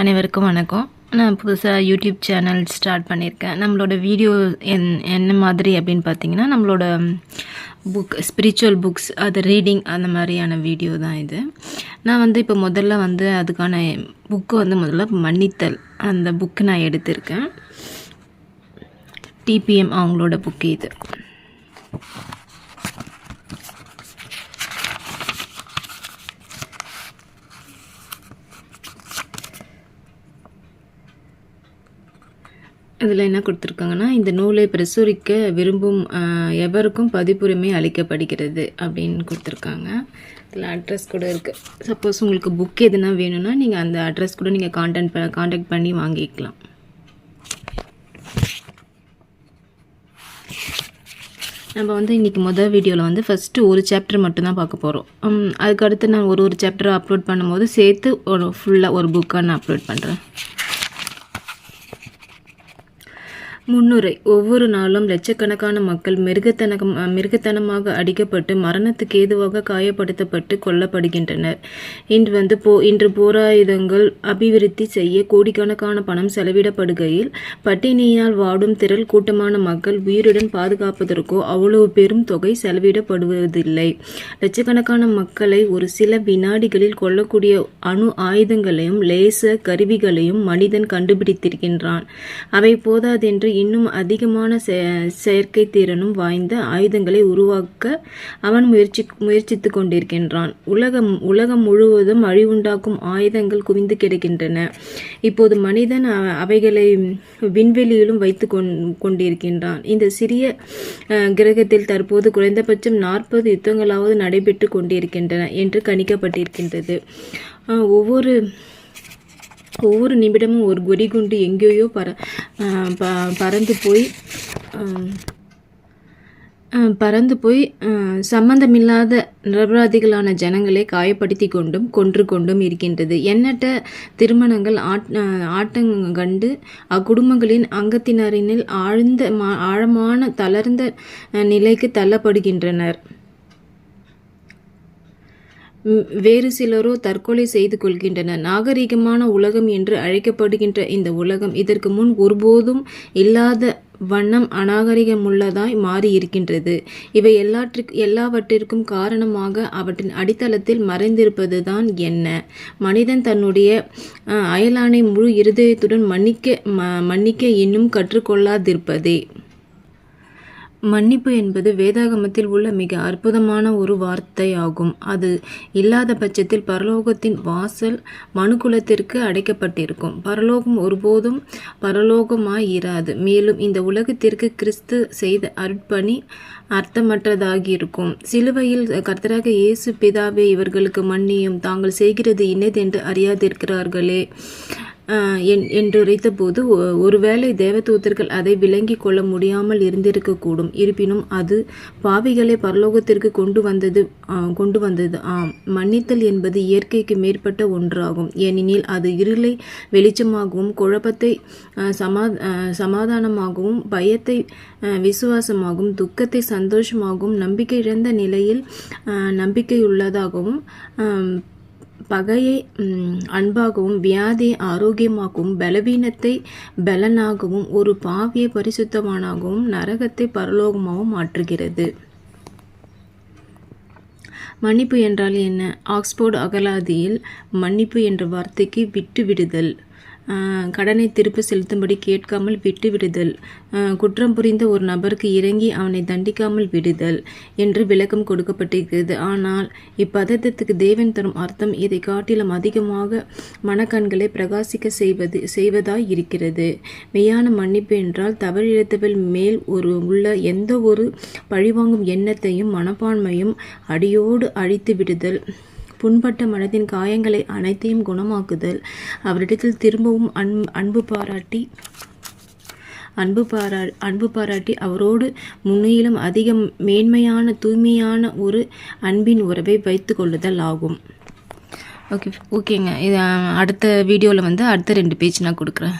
அனைவருக்கும் வணக்கம். நான் புதுசாக யூடியூப் சேனல் ஸ்டார்ட் பண்ணியிருக்கேன். நம்மளோட வீடியோ என்ன மாதிரி அப்படின்னு பார்த்தீங்கன்னா, நம்மளோட ஸ்பிரிச்சுவல் புக்ஸ் அது ரீடிங் அந்த மாதிரியான வீடியோ தான் இது. நான் இப்போ முதல்ல அதுக்கான புக்கு முதல்ல மன்னித்தல் அந்த புக்கு நான் எடுத்திருக்கேன். டிபிஎம் அவங்களோட புக்கு இது. இதில் என்ன கொடுத்துருக்காங்கன்னா, இந்த நூலை பிரசுரிக்க விரும்பும் எவருக்கும் பதிப்புரிமை அளிக்கப்படுகிறது அப்படின்னு கொடுத்துருக்காங்க. இதில் அட்ரஸ் கூட இருக்குது. சப்போஸ் உங்களுக்கு புக் எதுனா வேணும்னா நீங்கள் அந்த அட்ரஸ் கூட நீங்கள் காண்டாக்ட் பண்ணி வாங்கிக்கலாம். நம்ம இன்றைக்கி முதல் வீடியோவில் ஃபஸ்ட்டு ஒரு சாப்டர் மட்டும்தான் பார்க்க போகிறோம். அதுக்கடுத்து நான் ஒரு சாப்டரை அப்லோட் பண்ணும்போது சேர்த்து ஃபுல்லாக ஒரு புக்காக நான் அப்லோட் பண்ணுறேன். முன்னுரை. ஒவ்வொரு நாளும் லட்சக்கணக்கான மக்கள் மிருகத்தனமாக அடிக்கப்பட்டு மரணத்துக்கு ஏதுவாக காயப்படுத்தப்பட்டு கொல்லப்படுகின்றனர். இன்று போராயுதங்கள் அபிவிருத்தி செய்ய கோடிக்கணக்கான பணம் செலவிடப்படுகையில் பட்டினியால் வாடும் திரள் கூட்டமான மக்கள் உயிருடன் பாதுகாப்பதற்கோ அவ்வளவு பெரும் தொகை செலவிடப்படுவதில்லை. லட்சக்கணக்கான மக்களை ஒரு சில வினாடிகளில் கொல்லக்கூடிய அணு ஆயுதங்களையும் லேசர் கருவிகளையும் மனிதன் கண்டுபிடித்திருக்கின்றான். அவை போதாதென்று இன்னும் அதிகமான செயற்கை திறனும் வாய்ந்த ஆயுதங்களை உருவாக்க அவன் முயற்சித்து கொண்டிருக்கின்றான். உலகம் முழுவதும் அழிவுண்டாக்கும் ஆயுதங்கள் குவிந்து கிடக்கின்றன. இப்போது மனிதன் அவைகளை விண்வெளியிலும் வைத்து கொண்டிருக்கின்றான். இந்த சிறிய கிரகத்தில் தற்போது குறைந்தபட்சம் 40 யுத்தங்களாவது நடைபெற்று கொண்டிருக்கின்றன என்று கணிக்கப்பட்டிருக்கின்றது. ஒவ்வொரு நிமிடமும் ஒரு வெடிகுண்டு எங்கேயோ பறந்து போய் சம்பந்தமில்லாத நிரபராதிகளான ஜனங்களை காயப்படுத்தி கொன்று கொண்டும் இருக்கின்றது. எண்ணற்ற திருமணங்கள் ஆட்டங்கண்டு அக்குடும்பங்களின் அங்கத்தினரினில் ஆழமான தளர்ந்த நிலைக்கு தள்ளப்படுகின்றனர். வேறு சிலரோ தற்கொலை செய்து கொள்கின்றனர். நாகரிகமான உலகம் என்று அழைக்கப்படுகின்ற இந்த உலகம் இதற்கு முன் ஒருபோதும் இல்லாத வண்ணம் அநாகரிகமுள்ளதாய் மாறி இருக்கின்றது. இவை எல்லாவற்றிற்கும் காரணமாக அவற்றின் அடித்தளத்தில் மறைந்திருப்பது தான் என்ன? மனிதன் தன்னுடைய அயலானை முழு இருதயத்துடன் மன்னிக்க இன்னும் கற்றுக்கொள்ளாதிருப்பதே. மன்னிப்பு என்பது வேதாகமத்தில் உள்ள மிக அற்புதமான ஒரு வார்த்தை ஆகும். அது இல்லாத பட்சத்தில் பரலோகத்தின் வாசல் மனுக்குலத்திற்கு அடைக்கப்பட்டிருக்கும். பரலோகம் ஒருபோதும் பரலோகமாயிராது. மேலும் இந்த உலகத்திற்கு கிறிஸ்து செய்த அர்ப்பணி அர்த்தமற்றதாகியிருக்கும். சிலுவையில் கர்த்தராக இயேசு பிதாவே இவர்களுக்கு மன்னியும், தாங்கள் செய்கிறது இன்னதென்று அறியாதிருக்கிறார்களே என்றுரைத்தபோது ஒருவேளை தேவதூதர்கள் அதை விளங்கி கொள்ள முடியாமல் இருந்திருக்கக்கூடும். இருப்பினும் அது பாவிகளை பரலோகத்திற்கு கொண்டு வந்தது. மன்னித்தல் என்பது இயற்கைக்கு மேற்பட்ட ஒன்றாகும். ஏனெனில் அது இருளை வெளிச்சமாகவும் குழப்பத்தை சமாதானமாகவும் பயத்தை விசுவாசமாகவும் துக்கத்தை சந்தோஷமாகவும் நம்பிக்கை இழந்த நிலையில் நம்பிக்கையுள்ளதாகவும் பகையை அன்பாகவும் வியாதியை ஆரோக்கியமாகவும் பலவீனத்தை பலனாகவும் ஒரு பாவியை பரிசுத்தமானாகவும் நரகத்தை பரலோகமாகவும் மாற்றுகிறது. மன்னிப்பு என்றால் என்ன? ஆக்ஸ்போர்டு அகராதியில் மன்னிப்பு என்ற வார்த்தைக்கு விட்டுவிடுதல், கடனை திருப்பி செலுத்தும்படி கேட்காமல் விட்டுவிடுதல், குற்றம் புரிந்த ஒரு நபருக்கு இறங்கி அவனை தண்டிக்காமல் விடுதல் என்று விளக்கம் கொடுக்கப்பட்டிருக்கிறது. ஆனால் இப்பதத்துக்கு தேவன் தரும் அர்த்தம் இதை காட்டிலும் அதிகமாக மனக்கண்களை பிரகாசிக்க செய்வதாய் இருக்கிறது. மெய்யான மன்னிப்பு என்றால் தவறிழைத்தவள் மேல் உள்ள எந்த ஒரு பழிவாங்கும் எண்ணத்தையும் மனப்பான்மையும் அடியோடு அழித்து விடுதல், புண்பட்ட மனதின் காயங்களை அனைத்தையும் குணமாக்குதல், அவரிடத்தில் திரும்பவும் அன்பு பாராட்டி அவரோடு முன்னிலும் அதிக மேன்மையான தூய்மையான ஒரு அன்பின் உறவை வைத்து கொள்ளுதல் ஆகும். ஓகேங்க. இது அடுத்த வீடியோவில் அடுத்த 2 பேஜ் நான் கொடுக்குறேன்.